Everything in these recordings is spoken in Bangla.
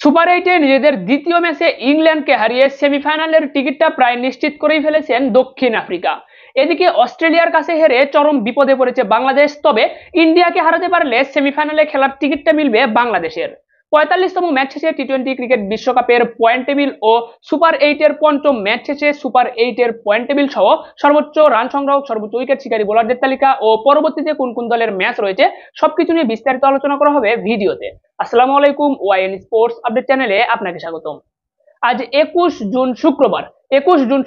সুপার এইটে নিজেদের দ্বিতীয় ম্যাচে ইংল্যান্ডকে হারিয়ে সেমিফাইনালের টিকিটটা প্রায় নিশ্চিত করেই ফেলেছেন দক্ষিণ আফ্রিকা। এদিকে অস্ট্রেলিয়ার কাছে হেরে চরম বিপদে পড়েছে বাংলাদেশ, তবে ইন্ডিয়াকে হারাতে পারলে সেমিফাইনালে খেলার টিকিটটা মিলবে বাংলাদেশের। ৪৫তম ম্যাচ শেষে টি-20 ক্রিকেট বিশ্বকাপের পয়েন্ট টেবিল ও সুপার এইটের পঞ্চম ম্যাচ শেষে সুপার এইটের পয়েন্ট টেবিল সহ সর্বোচ্চ রান সংগ্রহ, সর্বোচ্চ উইকেট শিকারী বোলারদের তালিকা ও পরবর্তীতে কোন কোন দলের ম্যাচ রয়েছে সবকিছু নিয়ে বিস্তারিত আলোচনা করা হবে ভিডিওতে। আসসালামু আলাইকুম, ওয়াইএন স্পোর্টস আপডেট চ্যানেলে আপনাকে স্বাগতম। আজ ২১ জুন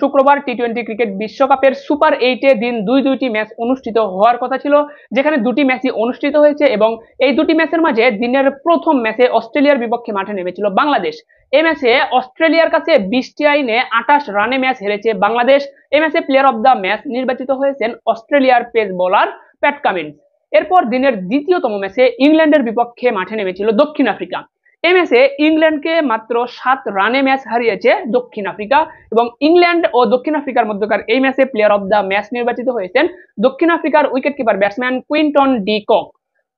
শুক্রবার টি-20 ক্রিকেট বিশ্বকাপের সুপার এইটে দিন দুইটি ম্যাচ অনুষ্ঠিত হওয়ার কথা ছিল, যেখানে দুটি ম্যাচই অনুষ্ঠিত হয়েছে এবং এই দুটি ম্যাচের মাঝে দিনের প্রথম ম্যাচে অস্ট্রেলিয়ার বিপক্ষে মাঠে নেমেছিল বাংলাদেশ। এই ম্যাচে অস্ট্রেলিয়ার কাছে ২০টি আইনে ২৮ রানে ম্যাচ হেরেছে বাংলাদেশ। এই ম্যাচে প্লেয়ার অব দ্য ম্যাচ নির্বাচিত হয়েছেন অস্ট্রেলিয়ার পেস বোলার প্যাট কামিন্স। এরপর দিনের দ্বিতীয়তম ম্যাচে ইংল্যান্ডের বিপক্ষে মাঠে নেমেছিল দক্ষিণ আফ্রিকা। এই ম্যাচে ইংল্যান্ডকে মাত্র ৭ রানে ম্যাচ হারিয়েছে দক্ষিণ আফ্রিকা এবং ইংল্যান্ড ও দক্ষিণ আফ্রিকার মধ্যকার এই ম্যাচে প্লেয়ার অব দ্য ম্যাচ নির্বাচিত হয়েছেন দক্ষিণ আফ্রিকার wicket keeper batsman Quinton de Kock.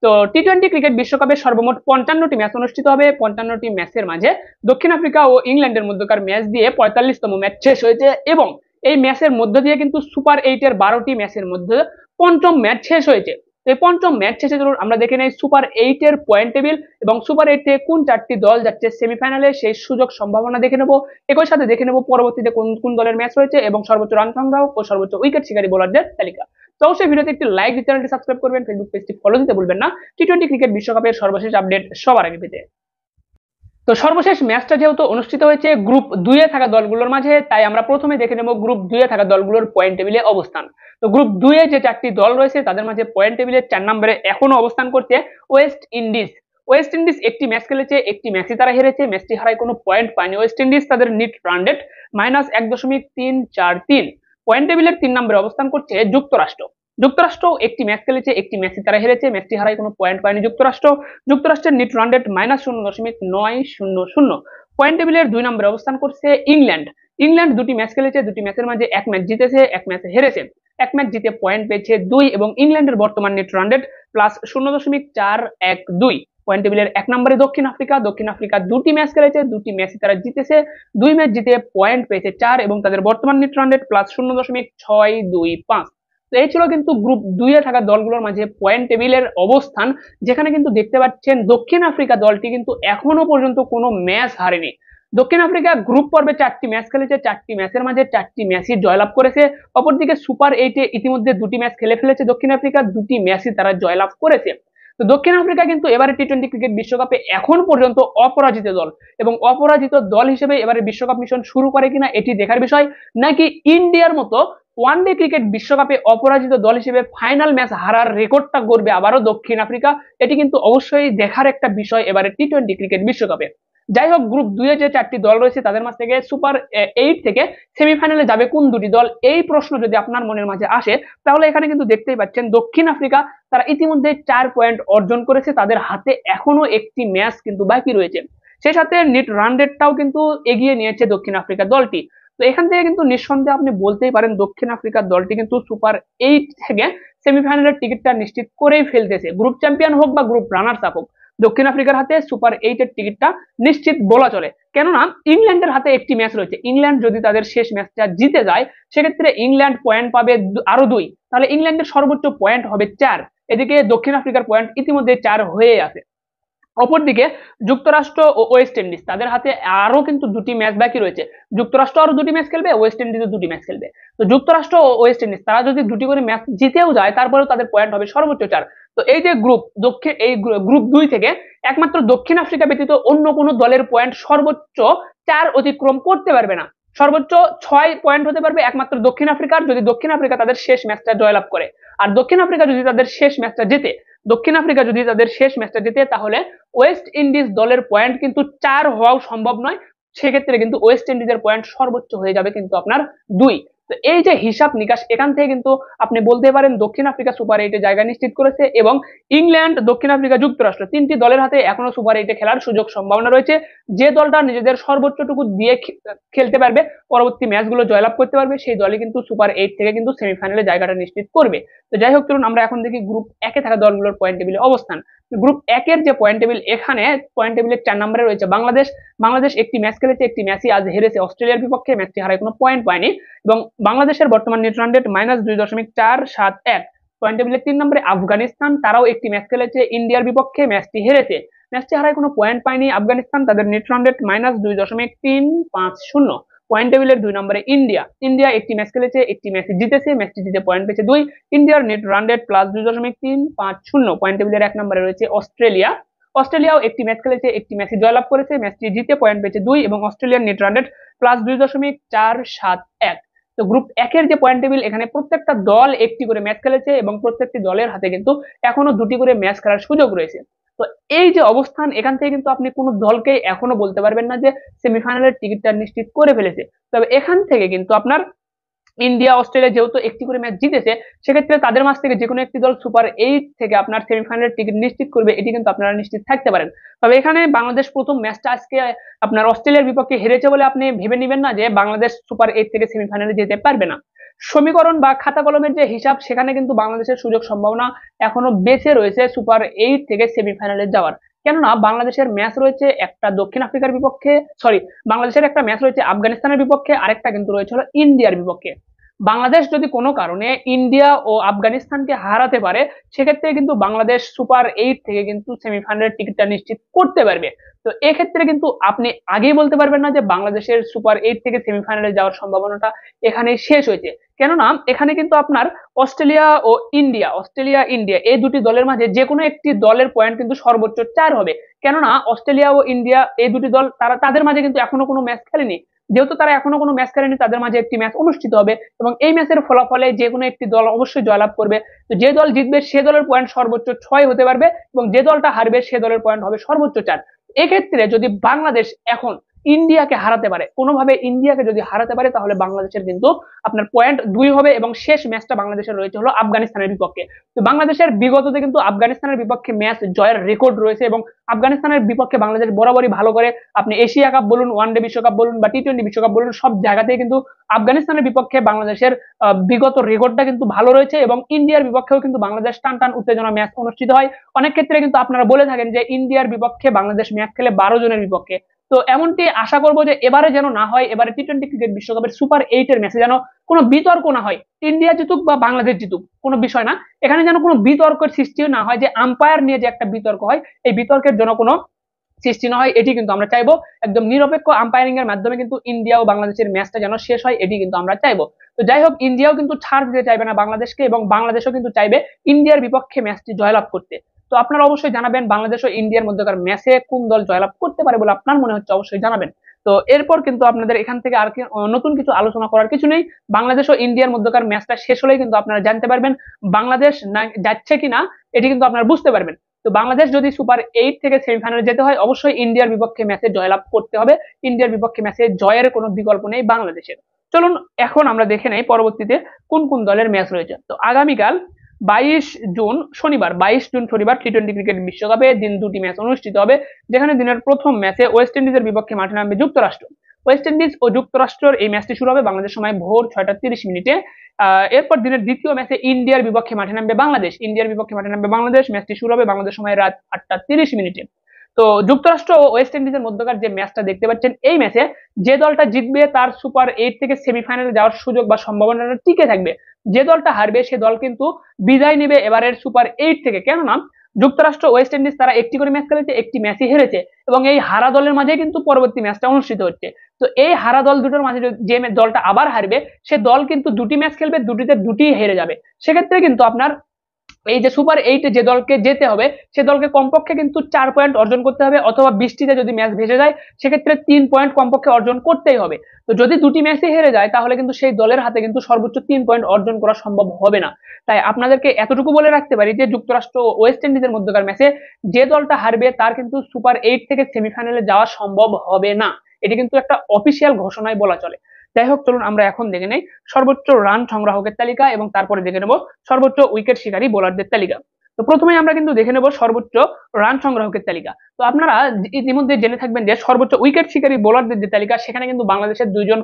তো টি-20 ক্রিকেট বিশ্বকাপে সর্বমোট ৫৫টি ম্যাচ অনুষ্ঠিত হবে। ৫৫টি ম্যাচের মাঝে দক্ষিণ আফ্রিকা ও ইংল্যান্ডের মধ্যকার ম্যাচ দিয়ে ৪৫তম ম্যাচ শেষ হয়েছে এবং এই ম্যাচের মধ্য দিয়ে কিন্তু সুপার এইটের ১২টি ম্যাচের মধ্যে পঞ্চম ম্যাচ শেষ হয়েছে। এই পঞ্চম ম্যাচ শেষে চলুন আমরা দেখে নেই সুপার এইটের পয়েন্ট টেবিল এবং সুপার এইটে কোন ৪টি দল যাচ্ছে সেমিফাইনালে সেই সুযোগ সম্ভাবনা দেখে নেব। একই সাথে দেখে নেব পরবর্তীতে কোন কোন দলের ম্যাচ রয়েছে এবং সর্বোচ্চ রান সংগ্রহ ও সর্বোচ্চ উইকেট শিকারী বোলারদের তালিকা। তো অবশ্যই ভিডিওতে একটি লাইক দিয়ে চ্যানেলটি সাবস্ক্রাইব করবেন, ফেসবুক পেজটি ফলো দিতে ভুলবেন না টি-20 ক্রিকেট বিশ্বকাপের সর্বশেষ আপডেট সবার আগে পেতে। তো সর্বশেষ ম্যাচটা যেহেতু অনুষ্ঠিত হয়েছে গ্রুপ ২ এ থাকা দলগুলোর মাঝে, তাই আমরা প্রথমে দেখে নেব গ্রুপ ২ এ থাকা দলগুলোর পয়েন্ট টেবিলে অবস্থান। তো গ্রুপ ২ এ যে ৪টি দল রয়েছে তাদের মাঝে পয়েন্ট টেবিলে ৪ নম্বরে এখনো অবস্থান করছে ওয়েস্ট ইন্ডিজ। ওয়েস্ট ইন্ডিজ একটি ম্যাচ খেলেছে, একটি ম্যাচই তারা হেরেছে, ম্যাচটি হারায় কোনো পয়েন্ট পায়নি ওয়েস্ট ইন্ডিজ। তাদের নিট রান রেট -১.৩৪৩। পয়েন্ট টেবিলের ৩ নম্বরে অবস্থান করছে যুক্তরাষ্ট্র। যুক্তরাষ্ট্র একটি ম্যাচ খেলেছে, একটি ম্যাচই তারা হেরেছে, ম্যাচটি হারায় কোনো পয়েন্ট পায়নি যুক্তরাষ্ট্র। যুক্তরাষ্ট্রের নিট রান রেট -০.৯০০। পয়েন্ট টেবিলের ২ নম্বরে অবস্থান করছে ইংল্যান্ড। ইংল্যান্ড দুটি ম্যাচ খেলেছে, দুটি ম্যাচের মাঝে এক ম্যাচ জিতেছে, এক ম্যাচ হেরেছে। এক ম্যাচ জিতে পয়েন্ট পেয়েছে ২ এবং ইংল্যান্ডের বর্তমান নেট রান রেট +০.৪১২। পয়েন্ট টেবিলের ১ নম্বরে দক্ষিণ আফ্রিকা। দক্ষিণ আফ্রিকা দুটি ম্যাচ খেলেছে, দুটি ম্যাচই তারা জিতেছে, ২ ম্যাচ জিতে পয়েন্ট পেয়েছে ৪ এবং তাদের বর্তমান নেট রান রেট +০.৬২৫। তো এই ছিল কিন্তু গ্রুপ ২ এ থাকা দলগুলোর মাঝে পয়েন্ট টেবিলের অবস্থান, যেখানে কিন্তু দেখতে পাচ্ছেন দক্ষিণ আফ্রিকা দলটি কিন্তু এখনো পর্যন্ত কোনো ম্যাচ হারেনি। দক্ষিণ আফ্রিকা গ্রুপ পর্বে ৪টি ম্যাচ খেলেছে, ৪টি ম্যাচের মাঝে ৪টি ম্যাচই জয়লাভ করেছে। অপরদিকে সুপার এইটে ইতিমধ্যে দুটি ম্যাচ খেলে ফেলেছে দক্ষিণ আফ্রিকা, দুটি ম্যাচই তারা জয়লাভ করেছে। তো দক্ষিণ আফ্রিকা কিন্তু এবারে টি-20 ক্রিকেট বিশ্বকাপে এখন পর্যন্ত অপরাজিত দল এবং অপরাজিত দল হিসেবে এবারে বিশ্বকাপ মিশন শুরু করে কিনা এটি দেখার বিষয়, নাকি ইন্ডিয়ার মতো ওয়ানডে ক্রিকেট বিশ্বকাপে অপরাজিত দল হিসেবে ফাইনাল ম্যাচ হারার রেকর্ডটা গড়বে আবারও দক্ষিণ আফ্রিকা, এটি কিন্তু অবশ্যই দেখার একটা বিষয় এবারে টি-20 ক্রিকেট বিশ্বকাপে। যাই হোক, গ্রুপ ২ এ যে ৪টি দল রয়েছে তাদের মাঝ থেকে সুপার এইট থেকে সেমিফাইনালে যাবে কোন দুটি দল, এই প্রশ্ন যদি আপনার মনের মাঝে আসে তাহলে এখানে কিন্তু দেখতেই পাচ্ছেন দক্ষিণ আফ্রিকা তারা ইতিমধ্যে ৪ পয়েন্ট অর্জন করেছে, তাদের হাতে এখনো একটি ম্যাচ কিন্তু বাকি রয়েছে। সেই সাথে নেট রান রেটটাও কিন্তু এগিয়ে নিয়েছে দক্ষিণ আফ্রিকা দলটি। তো এখান থেকে কিন্তু নিঃসন্দেহে আপনি বলতেই পারেন দক্ষিণ আফ্রিকার দলটি কিন্তু সুপার এইট থেকে সেমিফাইনালের টিকিটটা নিশ্চিত করেই ফেলতেছে। গ্রুপ চ্যাম্পিয়ন হোক বা গ্রুপ রানার্স আপ হোক, দক্ষিণ আফ্রিকার হাতে সুপার এইটের টিকিটটা নিশ্চিত বলা চলে। কেননা ইংল্যান্ডের হাতে একটি ম্যাচ রয়েছে, ইংল্যান্ড যদি তাদের শেষ ম্যাচটা জিতে যায় সেক্ষেত্রে ইংল্যান্ড পয়েন্ট পাবে আরো ২, তাহলে ইংল্যান্ডের সর্বোচ্চ পয়েন্ট হবে ৪। এদিকে দক্ষিণ আফ্রিকার পয়েন্ট ইতিমধ্যে ৪ হয়ে আছে। অপরদিকে যুক্তরাষ্ট্র ও ওয়েস্ট ইন্ডিজ তাদের হাতে আরো কিন্তু দুটি ম্যাচ বাকি রয়েছে। যুক্তরাষ্ট্র আরো দুটি ম্যাচ খেলবে, ওয়েস্ট ইন্ডিজও দুটি ম্যাচ খেলবে। তো যুক্তরাষ্ট্র ও ওয়েস্ট ইন্ডিজ তারা যদি দুটি করে ম্যাচ জিতেও যায় তারপরেও তাদের পয়েন্ট হবে সর্বোচ্চ ৪। তো এই যে গ্রুপ ২ থেকে একমাত্র দক্ষিণ আফ্রিকা ব্যতীত অন্য কোনো দলের পয়েন্ট সর্বোচ্চ ৪ অতিক্রম করতে পারবে না। সর্বোচ্চ ৬ পয়েন্ট হতে পারবে একমাত্র দক্ষিণ আফ্রিকার, যদি দক্ষিণ আফ্রিকা তাদের শেষ ম্যাচটা জয়লাভ করে। আর দক্ষিণ আফ্রিকা যদি তাদের শেষ ম্যাচটা জেতে তাহলে ওয়েস্ট ইন্ডিজ দলের পয়েন্ট কিন্তু ৪ হওয়াও সম্ভব নয়, সেক্ষেত্রে কিন্তু ওয়েস্ট ইন্ডিজের পয়েন্ট সর্বোচ্চ হয়ে যাবে কিন্তু আপনার ২। তো এই যে হিসাব নিকাশ, এখান থেকে কিন্তু আপনি বলতে পারেন দক্ষিণ আফ্রিকা সুপার এইটে জায়গা নিশ্চিত করেছে এবং ইংল্যান্ড, দক্ষিণ আফ্রিকা, যুক্তরাষ্ট্র ৩টি দলের হাতে এখনো সুপার এইটে খেলার সুযোগ সম্ভাবনা রয়েছে। যে দলটা নিজেদের সর্বোচ্চটুকু দিয়ে খেলতে পারবে, পরবর্তী ম্যাচগুলো জয়লাভ করতে পারবে, সেই দলই কিন্তু সুপার এইট থেকে কিন্তু সেমিফাইনালে জায়গাটা নিশ্চিত করবে। তো যাই হোক, চলুন আমরা এখন দেখি গ্রুপ ১ এ থাকা দলগুলোর পয়েন্ট টেবিলে অবস্থান। গ্রুপ একের যে পয়েন্ট টেবিল, এখানে পয়েন্ট টেবিলের 4 নম্বরে রয়েছে বাংলাদেশ। বাংলাদেশ একটি ম্যাচ খেলেছে, একটি ম্যাচই আজ হেরেছে অস্ট্রেলিয়ার বিপক্ষে, ম্যাচটি হারায় কোনো পয়েন্ট পায়নি। এবং বাংলাদেশের বর্তমান নেট রান রেট -2.471। পয়েন্ট টেবিলের 3 নম্বরে আফগানিস্তান, তারাও একটি ম্যাচ খেলেছে ইন্ডিয়ার বিপক্ষে, ম্যাচটি হেরেছে, ম্যাচটি হারায় কোনো পয়েন্ট পায়নি আফগানিস্তান, তাদের নেট রান রেট -2.350। পয়েন্ট টেবিলের 2 নম্বরে ইন্ডিয়া, ইন্ডিয়া একটি ম্যাচ খেলেছে, একটি ম্যাচ জিতেছে, ম্যাচটি জিতে পয়েন্ট পেয়েছে 2। ইন্ডিয়ার নেট রান রেট +2.350। পয়েন্ট টেবিলের 1 নম্বরে রয়েছে অস্ট্রেলিয়া, অস্ট্রেলিয়াও একটি ম্যাচ খেলেছে, একটি ম্যাচে জয়লাভ করেছে, ম্যাচটি জিতে পয়েন্ট পেয়েছে 2 এবং অস্ট্রেলিয়ার নেট রান রেট +2.471। তো গ্রুপ একের যে পয়েন্ট টেবিল, এখানে প্রত্যেকটা দল একটি করে ম্যাচ খেলেছে এবং প্রত্যেকটি দলের হাতে কিন্তু এখনো 2টি করে ম্যাচ খেলার সুযোগ রয়েছে। তো এই যে অবস্থান, এখান থেকে কিন্তু আপনি কোনো দলকে এখনো বলতে পারবেন না যে সেমিফাইনালের টিকিটটা নিশ্চিত করে ফেলেছে। তবে এখান থেকে কিন্তু আপনার ইন্ডিয়া অস্ট্রেলিয়া যেহেতু একটি করে ম্যাচ জিতেছে, সেক্ষেত্রে তাদের মাঝ থেকে যে কোনো একটি দল সুপার 8 থেকে আপনার সেমিফাইনালের টিকিট নিশ্চিত করবে, এটি কিন্তু আপনারা নিশ্চিত থাকতে পারেন। তবে এখানে বাংলাদেশ প্রথম ম্যাচটা আজকে আপনার অস্ট্রেলিয়ার বিপক্ষে হেরেছে বলে আপনি ভেবে নেবেন না যে বাংলাদেশ সুপার 8 থেকে সেমিফাইনালে যেতে পারবে না। সমীকরণ বা খাতা কলমের যে হিসাব, সেখানে কিন্তু বাংলাদেশের সুযোগ সম্ভাবনা এখনো বেঁচে রয়েছে সুপার 8 থেকে সেমিফাইনালে যাওয়ার। কেননা বাংলাদেশের ম্যাচ রয়েছে একটা দক্ষিণ আফ্রিকার বিপক্ষে, সরি, বাংলাদেশের একটা ম্যাচ রয়েছে আফগানিস্তানের বিপক্ষে, আরেকটা কিন্তু রয়েছে হলো ইন্ডিয়ার বিপক্ষে। বাংলাদেশ যদি কোনো কারণে ইন্ডিয়া ও আফগানিস্তানকে হারাতে পারে, সেক্ষেত্রে কিন্তু বাংলাদেশ সুপার 8 থেকে কিন্তু সেমিফাইনালের টিকিটটা নিশ্চিত করতে পারবে। তো এক্ষেত্রে কিন্তু আপনি আগেই বলতে পারবেন না যে বাংলাদেশের সুপার 8 থেকে সেমিফাইনালে যাওয়ার সম্ভাবনাটা এখানে শেষ হয়েছে। কেননা এখানে কিন্তু আপনার অস্ট্রেলিয়া ও ইন্ডিয়া, অস্ট্রেলিয়া ইন্ডিয়া এই দুটি দলের মাঝে যে কোনো একটি দলের পয়েন্ট কিন্তু সর্বোচ্চ 4 হবে। কেননা অস্ট্রেলিয়া ও ইন্ডিয়া এই দুটি দল, তাদের মাঝে কিন্তু এখনো কোনো ম্যাচ খেলেনি। যেহেতু তারা এখনো কোনো ম্যাচ খেলেনি, তাদের মাঝে একটি ম্যাচ অনুষ্ঠিত হবে এবং এই ম্যাচের ফলাফলে যে কোনো একটি দল অবশ্যই জয়লাভ করবে। তো যে দল জিতবে সে দলের পয়েন্ট সর্বোচ্চ 6 হতে পারবে এবং যে দলটা হারবে সে দলের পয়েন্ট হবে সর্বোচ্চ 4। এক্ষেত্রে যদি বাংলাদেশ এখন ইন্ডিয়াকে হারাতে পারে, কোনোভাবে ইন্ডিয়াকে যদি হারাতে পারে, তাহলে বাংলাদেশের কিন্তু আপনার পয়েন্ট 2 হবে এবং শেষ ম্যাচটা বাংলাদেশের রয়েছে হলো আফগানিস্তানের বিপক্ষে। তো বাংলাদেশের বিগততে কিন্তু আফগানিস্তানের বিপক্ষে ম্যাচ জয়ের রেকর্ড রয়েছে এবং আফগানিস্তানের বিপক্ষে বাংলাদেশ বরাবরই ভালো করে, আপনি এশিয়া কাপ বলুন, ওয়ানডে বিশ্বকাপ বলুন বা টি20 বিশ্বকাপ বলুন, সব জায়গাতেই কিন্তু আফগানিস্তানের বিপক্ষে বাংলাদেশের বিগত রেকর্ডটা কিন্তু ভালো রয়েছে এবং ইন্ডিয়ার বিপক্ষেও কিন্তু বাংলাদেশ টান টান উত্তেজনা ম্যাচ অনুষ্ঠিত হয়। অনেক ক্ষেত্রে কিন্তু আপনারা বলে থাকেন যে ইন্ডিয়ার বিপক্ষে বাংলাদেশ ম্যাচ খেলে 12 জনের বিপক্ষে। তো এমনটি আশা করবো যে এবারে যেন না হয়, এবারে টি20 ক্রিকেট বিশ্বকাপের সুপার 8 এর ম্যাচে যেন কোনো বিতর্ক না হয়, ইন্ডিয়া জিতুক বা বাংলাদেশ জিতুক কোনো বিষয় না, এখানে যেন কোনো বিতর্কের সৃষ্টি না হয়, যে আম্পায়ার নিয়ে যে একটা বিতর্ক হয়, এই বিতর্কের জন্য কোনো সৃষ্টি না হয়, এটি কিন্তু আমরা চাইবো। একদম নিরপেক্ষ আম্পায়ারিং এর মাধ্যমে কিন্তু ইন্ডিয়া ও বাংলাদেশের ম্যাচটা যেন শেষ হয়, এটি কিন্তু আমরা চাইবো। তো যাই হোক, ইন্ডিয়াও কিন্তু ছাড় দিতে চাইবে না বাংলাদেশকে এবং বাংলাদেশও কিন্তু চাইবে ইন্ডিয়ার বিপক্ষে ম্যাচটি জয়লাভ করতে। তো আপনারা অবশ্যই জানাবেন বাংলাদেশ ও ইন্ডিয়ার মধ্যকার ম্যাচে কোন দল জয়লাভ করতে পারে বলে আপনার মনে হচ্ছে, অবশ্যই জানাবেন। তো এরপর কিন্তু আপনাদের এখান থেকে আর নতুন কিছু আলোচনা করার কিছু নেই। বাংলাদেশ ও ইন্ডিয়ার মধ্যকার ম্যাচটা শেষ হলেই কিন্তু আপনারা জানতে পারবেন বাংলাদেশ যাচ্ছে কিনা, এটি কিন্তু আপনারা বুঝতে পারবেন। তো বাংলাদেশ যদি সুপার 8 থেকে সেমিফাইনালে যেতে হয়, অবশ্যই ইন্ডিয়ার বিপক্ষে ম্যাচে জয়লাভ করতে হবে। ইন্ডিয়ার বিপক্ষে ম্যাচে জয়ের কোনো বিকল্প নেই বাংলাদেশের। চলুন এখন আমরা দেখে নেই পরবর্তীতে কোন কোন দলের ম্যাচ রয়েছে। তো আগামীকাল 22 জুন শনিবার, 22 জুন শনিবার টি20 ক্রিকেট বিশ্বকাপে দিন দুটি ম্যাচ অনুষ্ঠিত হবে, যেখানে দিনের প্রথম ম্যাচে ওয়েস্ট ইন্ডিজের বিপক্ষে মাঠে নামবে যুক্তরাষ্ট্র। ওয়েস্ট ইন্ডিজ ও যুক্তরাষ্ট্রের এই ম্যাচটি শুরু হবে বাংলাদেশ সময় ভোর 6টা 30 মিনিটে। এরপর দিনের দ্বিতীয় ম্যাচে ইন্ডিয়ার বিপক্ষে মাঠে নামবে বাংলাদেশ, ইন্ডিয়ার বিপক্ষে মাঠে নামবে বাংলাদেশ, ম্যাচটি শুরু হবে বাংলাদেশ সময় রাত 8টা 30 মিনিটে। তো যুক্তরাষ্ট্র ও ওয়েস্ট ইন্ডিজের মধ্যকার যে ম্যাচটা দেখতে পাচ্ছেন, এই ম্যাচে যে দলটা জিতবে তার সুপার 8 থেকে সেমিফাইনালে যাওয়ার সুযোগ বা সম্ভাবনাটা টিকে থাকবে। যে দলটা হারবে সে দল কিন্তু বিদায় নেবে এবারের সুপার 8 থেকে। কেননা যুক্তরাষ্ট্র ওয়েস্ট ইন্ডিজ তারা একটি করে ম্যাচ খেলেছে, একটি ম্যাচই হেরেছে এবং এই হারা দলের মাঝে কিন্তু পরবর্তী ম্যাচটা অনুষ্ঠিত হচ্ছে। তো এই হারা দল দুটোর মাঝে যে দলটা আবার হারবে, সে দল কিন্তু দুটি ম্যাচ খেলবে, দুটিতে দুটি হেরে যাবে। সেক্ষেত্রে কিন্তু আপনার এই যে সুপার 8 যে দলকে যেতে হবে, সে দলকে কমপক্ষে কিন্তু 4 পয়েন্ট অর্জন করতে হবে, অথবা বৃষ্টিতে যদি ম্যাচ ভেসে যায় সেক্ষেত্রে 3 পয়েন্ট কমপক্ষে অর্জন করতেই হবে। তো যদি দুটি ম্যাচই হেরে যায়, তাহলে কিন্তু সেই দলের হাতে কিন্তু সর্বোচ্চ 3 পয়েন্ট অর্জন করা সম্ভব হবে না। তাই আপনাদেরকে এতটুকু বলে রাখতে পারি যে যুক্তরাষ্ট্র ও ওয়েস্ট ইন্ডিজের মধ্যকার ম্যাচে যে দলটা হারবে তার কিন্তু সুপার 8 থেকে সেমিফাইনালে যাওয়া সম্ভব হবে না। এটি কিন্তু একটা অফিসিয়াল ঘোষণায় বলা চলে। যাই হোক, চলুন আমরা এখন দেখে নেই সর্বোচ্চ রান সংগ্রাহকের তালিকা এবং তারপরে দেখে নেব সর্বোচ্চ উইকেট শিকারী বোলারদের তালিকা। তো প্রথমে আমরা কিন্তু দেখে নেব সর্বোচ্চ রান সংগ্রাহকের তালিকা। তো আপনারা ইতিমধ্যে জেনে থাকবেন যে সর্বোচ্চ উইকেট শিকারী বোলারদের যে তালিকা, সেখানে কিন্তু বাংলাদেশের দুইজন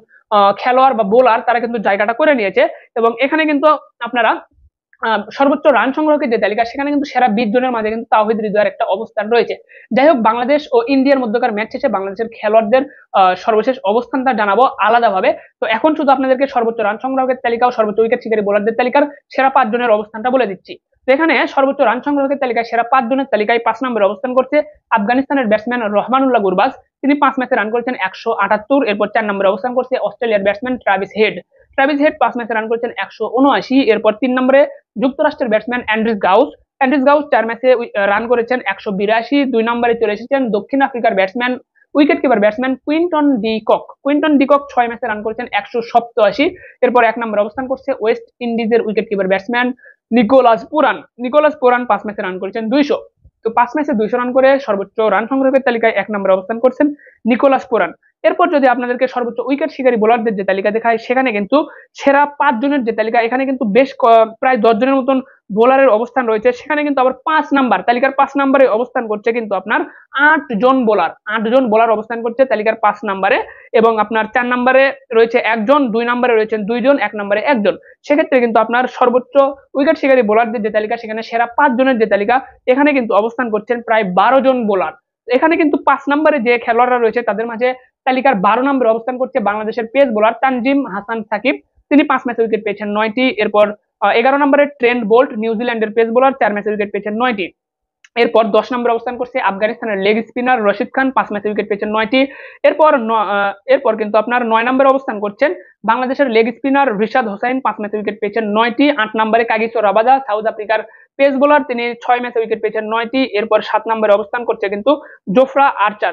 খেলোয়াড় বা বোলার তারা কিন্তু জায়গাটা করে নিয়েছে এবং এখানে কিন্তু আপনারা সর্বোচ্চ রান সংগ্রহের যে তালিকা সেখানে কিন্তু সেরা 20 জনের মাঝে কিন্তু তাওহিদ হৃদয়ের একটা অবস্থান রয়েছে। যাই হোক, বাংলাদেশ ও ইন্ডিয়ার মধ্যকার ম্যাচ শেষে বাংলাদেশের খেলোয়াড়দের সর্বশেষ অবস্থানটা জানাবো আলাদাভাবে। তো এখন শুধু আপনাদেরকে সর্বোচ্চ রান সংগ্রহের তালিকা ও সর্বোচ্চ উইকেট শিকারী বোলারদের তালিকার সেরা 5 জনের অবস্থানটা বলে দিচ্ছি। তো এখানে সর্বোচ্চ রান সংগ্রহের তালিকায় সেরা 5 জনের তালিকায় 5 নম্বরে অবস্থান করছে আফগানিস্তানের ব্যাটসম্যান রহমানুল্লাহ গুরবাজ। তিনি 5 ম্যাচে রান করেছেন 178। এরপর 4 নম্বরে অবস্থান করছে অস্ট্রেলিয়ার ব্যাটসম্যান ট্রাভিস হেড 5 ম্যাচে রান করেছেন 179। এরপর 3 নম্বরে যুক্তরাষ্ট্রের ব্যাটসম্যান অ্যান্ড্রিস গাউস 4 ম্যাচে রান করেছেন 182। 2 নম্বরে চলে এসেছেন দক্ষিণ আফ্রিকার wicket keeper batsman Quinton de Kock 6 ম্যাচে রান করেছেন 187। এরপর 1 নম্বরে অবস্থান করছে ওয়েস্ট ইন্ডিজের wicket keeper batsman Nicholas Pooran 5 ম্যাচে রান করেছেন 200। তো 5 ম্যাচে 200 রান করে সর্বোচ্চ রান সংগ্রহের তালিকায় 1 নম্বরে অবস্থান করছেন নিকোলাস পুরান। এরপর যদি আপনাদেরকে সর্বোচ্চ উইকেট শিকারী বোলারদের যে তালিকা দেখায় সেখানে কিন্তু সেরা 5 জনের যে তালিকা, এখানে কিন্তু বেশ প্রায় 10 জনের মতন বোলারের অবস্থান রয়েছে। সেখানে কিন্তু আবার তালিকার 5 নম্বরে অবস্থান করছে কিন্তু আপনার 8 জন বোলার অবস্থান করছে তালিকার 5 নম্বরে। এবং আপনার 4 নম্বরে রয়েছে একজন, 2 নম্বরে রয়েছেন 2 জন, 1 নম্বরে একজন। সেক্ষেত্রে কিন্তু আপনার সর্বোচ্চ উইকেট শিকারী বোলারদের যে তালিকা সেখানে সেরা 5 জনের যে তালিকা, এখানে কিন্তু অবস্থান করছেন প্রায় 12 জন বোলার। এখানে কিন্তু 5 নম্বরে যে খেলোয়াড়রা রয়েছে তাদের মাঝে তালিকার 12 নম্বরে অবস্থান করছে বাংলাদেশের পেস বোলার তানজিম হাসান সাকিব। তিনি 5 ম্যাচে উইকেট পেয়েছেন 9টি। এরপর 11 নম্বরে ট্রেন্ট বোল্ট, নিউজিল্যান্ডের পেস বোলার, 4 ম্যাচে উইকেট পেয়েছেন 9টি। এরপর 10 নম্বরে অবস্থান করছে আফগানিস্তানের লেগ স্পিনার রশিদ খান, 5 ম্যাচে উইকেট পেয়েছেন 9টি। এরপর কিন্তু আপনার 9 নম্বরে অবস্থান করছেন বাংলাদেশের লেগ স্পিনার রিশাদ হোসাইন, 5 ম্যাচে উইকেট পেয়েছেন 9টি। 8 নম্বরে কাগিসো রাবাদা, সাউথ আফ্রিকার পেস বোলার, তিনি 6 ম্যাচে উইকেট পেয়েছেন 9টি। এরপর 7 নম্বরে অবস্থান করছে কিন্তু জোফরা আর্চার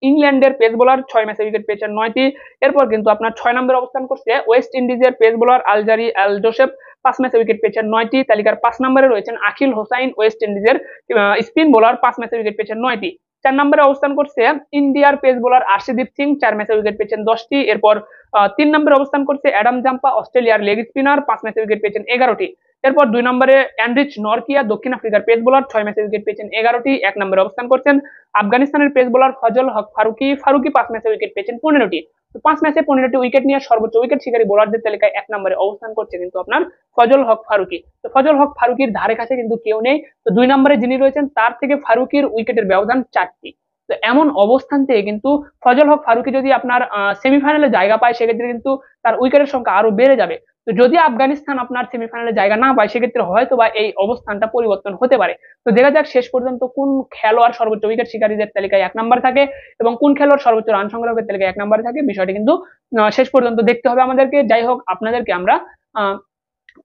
ইংল্যান্ডের পেস বোলার, 6 ম্যাচে উইকেট পেয়েছেন 9টি। এরপর কিন্তু আপনার 6 নম্বরে অবস্থান করছে ওয়েস্ট ইন্ডিজের পেস বোলার আলজারি আল জোসেফ, 5 ম্যাচে উইকেট পেয়েছেন 9টি। তালিকার 5 নম্বরে রয়েছেন আখিল হোসাইন, ওয়েস্ট ইন্ডিজের স্পিন বোলার, 5 ম্যাচে উইকেট পেয়েছেন 9টি। 4 নম্বরে অবস্থান করছে ইন্ডিয়ার পেস বোলার আর্শদীপ সিং, 4 ম্যাচে উইকেট পেয়েছেন 10টি। এরপর 3 নম্বরে অবস্থান করছে অ্যাডাম জাম্পা, অস্ট্রেলিয়ার লেগ স্পিনার, 5 ম্যাচে উইকেট পেয়েছেন 11টি। এরপর 2 নম্বরে অ্যান্ড্রিচ নরকিয়া, দক্ষিণ আফ্রিকার পেস বোলার, 6 ম্যাচে উইকেট পেয়েছেন 11টি। 1 নম্বরে অবস্থান করছেন আফগানিস্তানের পেস বোলার ফজল হক ফারুকি 5 ম্যাচে উইকেট পেয়েছেন 15টি। তো 5 ম্যাচে 15টি উইকেট নিয়ে সর্বোচ্চ উইকেট শিকারী বোলারদের তালিকায় 1 নম্বরে অবস্থান করছে কিন্তু আপনার ফজল হক ফারুকি। তো ফজল হক ফারুকির ধারে কাছে কিন্তু কেউ নেই। তো 2 নম্বরে যিনি রয়েছেন তার থেকে ফারুকির উইকেটের ব্যবধান 4টি। তো এমন অবস্থান থেকে কিন্তু ফজল হক ফারুকি যদি আপনার সেমিফাইনালে জায়গা পায় সেক্ষেত্রে কিন্তু তার উইকেটের সংখ্যা আরো বেড়ে যাবে। তো যদি আফগানিস্তান আপনার সেমিফাইনালে জায়গা না পায় সেক্ষেত্রে হয়তো বা এই অবস্থানটা পরিবর্তন হতে পারে। তো দেখা যাক শেষ পর্যন্ত কোন খেলোয়াড় সর্বোচ্চ উইকেট শিকারীদের তালিকায় 1 নম্বর থাকে এবং কোন খেলোয়াড় সর্বোচ্চ রান সংগ্রহের তালিকায় 1 নম্বরে থাকে, বিষয়টি কিন্তু শেষ পর্যন্ত দেখতে হবে আমাদেরকে। যাই হোক, আপনাদেরকে আমরা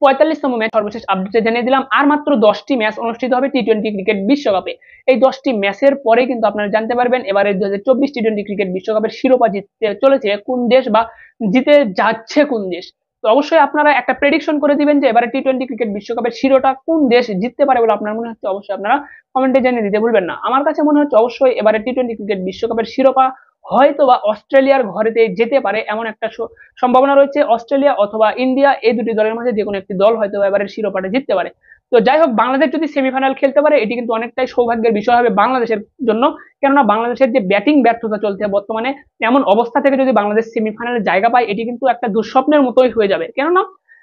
45তম ম্যাচ সর্বশেষ আপডেটে জানিয়ে দিলাম। আর মাত্র 10টি ম্যাচ অনুষ্ঠিত হবে টি-20 ক্রিকেট বিশ্বকাপে। এই 10টি ম্যাচের পরে কিন্তু আপনারা জানতে পারবেন এবারে 2024 টি-20 ক্রিকেট বিশ্বকাপের শিরোপা জিততে চলেছে কোন দেশ বা জিতে যাচ্ছে কোন দেশ। তো অবশ্যই আপনারা একটা প্রেডিকশন করে দিবেন যে এবারে টি-20 ক্রিকেট বিশ্বকাপের শিরোটা কোন দেশ জিততে পারে বলে আপনার মনে হচ্ছে, অবশ্যই আপনারা কমেন্টে জানিয়ে দিতে ভুলবেন না। আমার কাছে মনে হচ্ছে অবশ্যই এবারে টি-20 ক্রিকেট বিশ্বকাপের শিরোপা হয়তো বা অস্ট্রেলিয়ার ঘরেতে যেতে পারে, এমন একটা সম্ভাবনা রয়েছে। অস্ট্রেলিয়া অথবা ইন্ডিয়া, এই দুটি দলের মধ্যে যে কোনো একটি দল হয়তো এবারের শিরোপাটা জিততে পারে। তো যাই হোক, বাংলাদেশ যদি সেমিফাইনাল খেলতে পারে এটি কিন্তু অনেকটাই সৌভাগ্যের বিষয় হবে বাংলাদেশের জন্য। কেননা বাংলাদেশের যে ব্যাটিং ব্যর্থতা চলছে বর্তমানে, এমন অবস্থা থেকে যদি বাংলাদেশ সেমিফাইনালে জায়গা পায় এটি কিন্তু একটা দুঃস্বপ্নের মতোই হয়ে যাবে। কেননা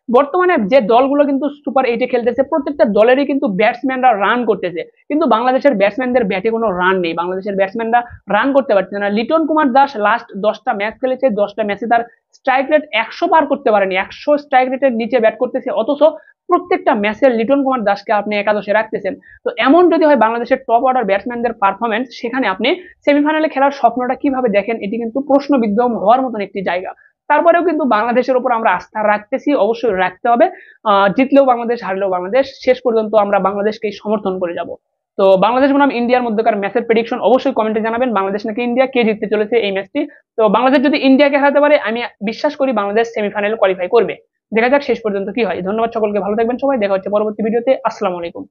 বর্তমানে যে দলগুলো কিন্তু সুপার 8-এ খেলতেছে প্রত্যেকটা দলেরই কিন্তু ব্যাটসম্যানরা রান করতেছে, কিন্তু বাংলাদেশের ব্যাটসম্যানদের ব্যাটে কোনো রান নেই, বাংলাদেশের ব্যাটসম্যানরা রান করতে পারছে না। লিটন কুমার দাস লাস্ট 10টা ম্যাচ খেলেছে, 10টা ম্যাচে তার স্ট্রাইক রেট 100 পার করতে পারেনি, 100 স্ট্রাইক রেটের নিচে ব্যাট করতেছে, অথচ প্রত্যেকটা ম্যাচের লিটন কুমার দাসকে আপনি একাদশে রাখতেছেন। তো এমন যদি হয় বাংলাদেশের টপ অর্ডার ব্যাটসম্যানদের পারফরমেন্স, সেখানে আপনি সেমিফাইনালে খেলার স্বপ্নটা কিভাবে দেখেন, এটি কিন্তু প্রশ্নবিদ্ধ হওয়ার মতন একটি জায়গা। তারপরেও কিন্তু বাংলাদেশের উপর আমরা আস্থা রাখতেছি, অবশ্যই রাখতে হবে। জিতলেও বাংলাদেশ, হারলেও বাংলাদেশ, শেষ পর্যন্ত আমরা বাংলাদেশকেই সমর্থন করে যাব। তো বাংলাদেশ বনাম ইন্ডিয়ার মধ্যকার ম্যাচের প্রেডিকশন অবশ্যই কমেন্টে জানাবেন, বাংলাদেশ নাকি ইন্ডিয়া, কে জিততে চলেছে এই ম্যাচটি। তো বাংলাদেশ যদি ইন্ডিয়াকে হারাতে পারে আমি বিশ্বাস করি বাংলাদেশ সেমিফাইনাল কোয়ালিফাই করবে। দেখা যাক শেষ পর্যন্ত কি হয়। ধন্যবাদ সকলকে, ভালো থাকবেন সবাই, দেখা হচ্ছে পরবর্তী ভিডিওতে। আসসালামু আলাইকুম।